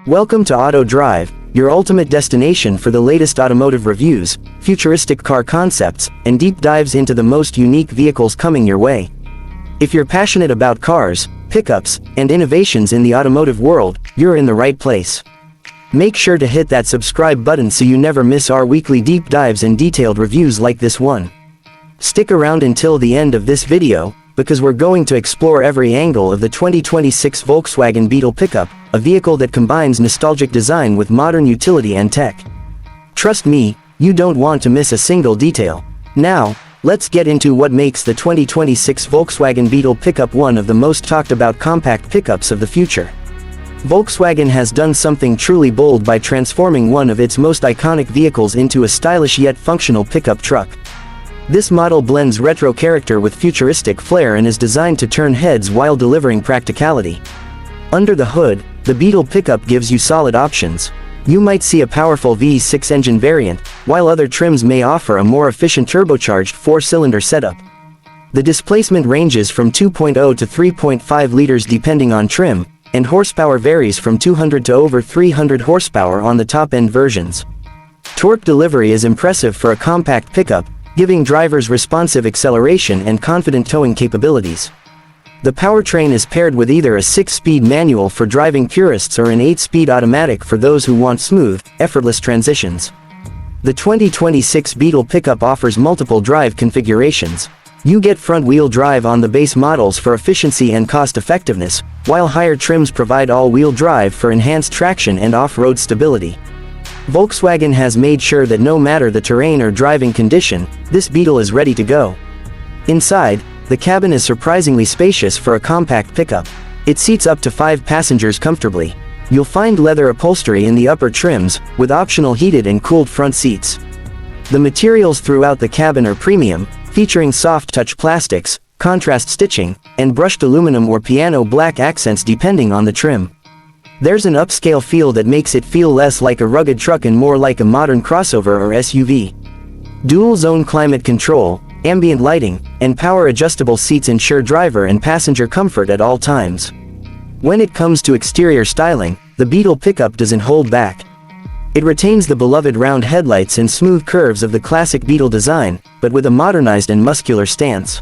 Welcome to Auto Drive, your ultimate destination for the latest automotive reviews, futuristic car concepts, and deep dives into the most unique vehicles coming your way. If you're passionate about cars, pickups, and innovations in the automotive world, you're in the right place. Make sure to hit that subscribe button so you never miss our weekly deep dives and detailed reviews like this one. Stick around until the end of this video, because we're going to explore every angle of the 2026 Volkswagen Beetle Pickup, a vehicle that combines nostalgic design with modern utility and tech. Trust me, you don't want to miss a single detail. Now, let's get into what makes the 2026 Volkswagen Beetle Pickup one of the most talked about compact pickups of the future. Volkswagen has done something truly bold by transforming one of its most iconic vehicles into a stylish yet functional pickup truck. This model blends retro character with futuristic flair and is designed to turn heads while delivering practicality. Under the hood, the Beetle Pickup gives you solid options. You might see a powerful V6 engine variant, while other trims may offer a more efficient turbocharged 4-cylinder setup. The displacement ranges from 2.0 to 3.5 liters depending on trim, and horsepower varies from 200 to over 300 horsepower on the top-end versions. Torque delivery is impressive for a compact pickup, giving drivers responsive acceleration and confident towing capabilities. The powertrain is paired with either a 6-speed manual for driving purists or an 8-speed automatic for those who want smooth, effortless transitions. The 2026 Beetle Pickup offers multiple drive configurations. You get front-wheel drive on the base models for efficiency and cost-effectiveness, while higher trims provide all-wheel drive for enhanced traction and off-road stability. Volkswagen has made sure that no matter the terrain or driving condition, this Beetle is ready to go. Inside, the cabin is surprisingly spacious for a compact pickup. It seats up to 5 passengers comfortably. You'll find leather upholstery in the upper trims, with optional heated and cooled front seats. The materials throughout the cabin are premium, featuring soft-touch plastics, contrast stitching, and brushed aluminum or piano black accents depending on the trim. There's an upscale feel that makes it feel less like a rugged truck and more like a modern crossover or SUV. Dual-zone climate control, ambient lighting, and power-adjustable seats ensure driver and passenger comfort at all times. When it comes to exterior styling, the Beetle Pickup doesn't hold back. It retains the beloved round headlights and smooth curves of the classic Beetle design, but with a modernized and muscular stance.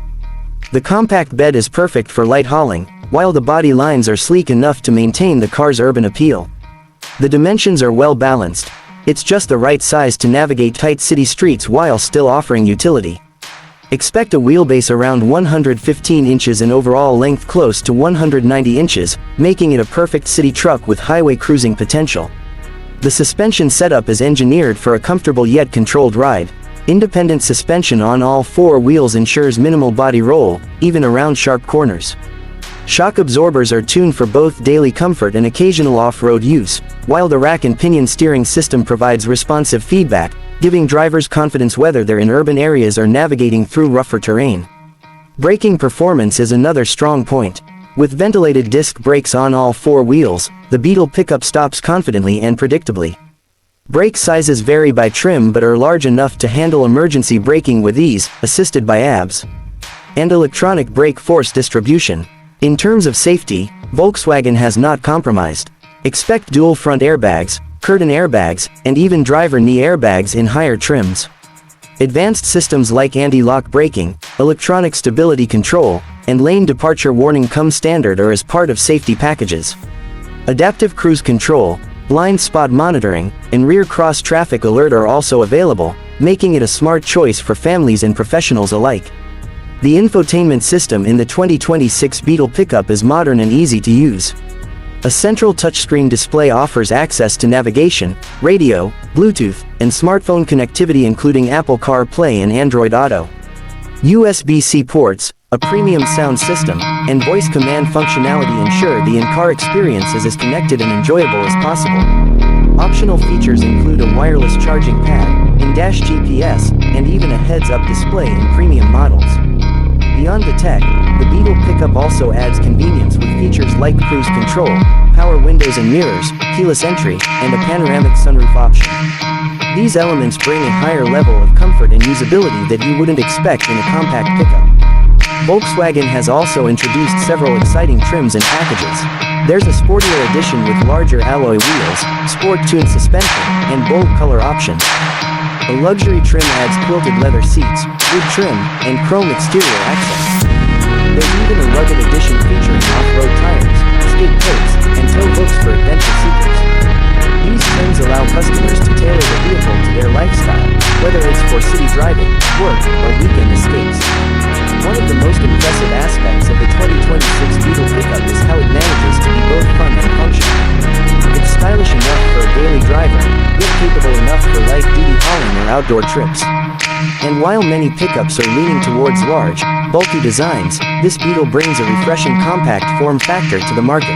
The compact bed is perfect for light hauling, while the body lines are sleek enough to maintain the car's urban appeal. The dimensions are well balanced. It's just the right size to navigate tight city streets while still offering utility. Expect a wheelbase around 115 inches and overall length close to 190 inches, making it a perfect city truck with highway cruising potential. The suspension setup is engineered for a comfortable yet controlled ride. Independent suspension on all 4 wheels ensures minimal body roll, even around sharp corners. Shock absorbers are tuned for both daily comfort and occasional off-road use, while the rack and pinion steering system provides responsive feedback, giving drivers confidence whether they're in urban areas or navigating through rougher terrain. Braking performance is another strong point. With ventilated disc brakes on all 4 wheels, the Beetle Pickup stops confidently and predictably. Brake sizes vary by trim but are large enough to handle emergency braking with ease, assisted by ABS and electronic brake force distribution. In terms of safety, Volkswagen has not compromised. Expect dual front airbags, curtain airbags, and even driver knee airbags in higher trims. Advanced systems like anti-lock braking, electronic stability control, and lane departure warning come standard or as part of safety packages. Adaptive cruise control, blind spot monitoring, and rear cross traffic alert are also available, making it a smart choice for families and professionals alike. The infotainment system in the 2026 Beetle Pickup is modern and easy to use. A central touchscreen display offers access to navigation, radio, Bluetooth, and smartphone connectivity including Apple CarPlay and Android Auto. USB-C ports, a premium sound system, and voice command functionality ensure the in-car experience is as connected and enjoyable as possible. Optional features include a wireless charging pad, in-dash GPS, and even a heads-up display in premium models. Beyond the tech, the Beetle Pickup also adds convenience with features like cruise control, power windows and mirrors, keyless entry, and a panoramic sunroof option. These elements bring a higher level of comfort and usability that you wouldn't expect in a compact pickup. Volkswagen has also introduced several exciting trims and packages. There's a sportier edition with larger alloy wheels, sport-tuned suspension, and bold color options. A luxury trim adds quilted leather seats, wood trim, and chrome exterior accents. There's even a rugged edition featuring off-road tires, skid plates, and tow hooks for adventure seekers. These trims allow customers to tailor the vehicle to their lifestyle, whether it's for city driving, work, or weekend escapes. One of the most impressive aspects of the 2026 Beetle Pickup is how it manages to be both fun and functional. It's stylish enough for a daily driver, yet capable enough for light-duty hauling or outdoor trips. And while many pickups are leaning towards large, bulky designs, this Beetle brings a refreshing compact form factor to the market.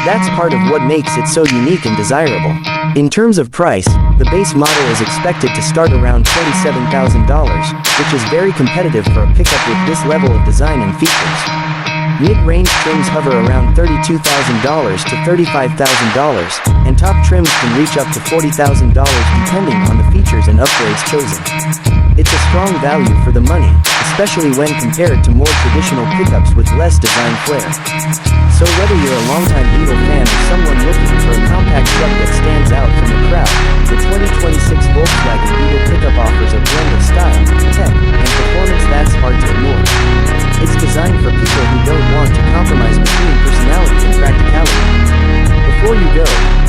That's part of what makes it so unique and desirable. In terms of price, the base model is expected to start around $27,000, which is very competitive for a pickup with this level of design and features. Mid-range trims hover around $32,000 to $35,000, and top trims can reach up to $40,000 depending on the features and upgrades chosen. It's a strong value for the money, especially when compared to more traditional pickups with less design flair. So whether you're a longtime Beetle fan or someone looking for a compact truck that stands out from the crowd, the 2026 Volkswagen Beetle Pickup offers a blend of style, tech, and performance that's hard to ignore. It's designed for people who don't want to compromise between personality and practicality. Before you go,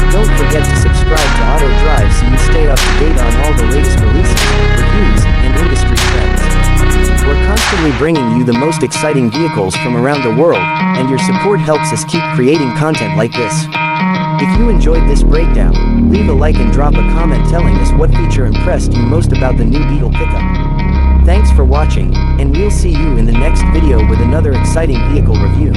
don't forget to subscribe to Auto Drive so you stay up to date on all the latest releases, reviews, and industry trends. We're constantly bringing you the most exciting vehicles from around the world, and your support helps us keep creating content like this. If you enjoyed this breakdown, leave a like and drop a comment telling us what feature impressed you most about the new Beetle Pickup. Thanks for watching, and we'll see you in the next video with another exciting vehicle review.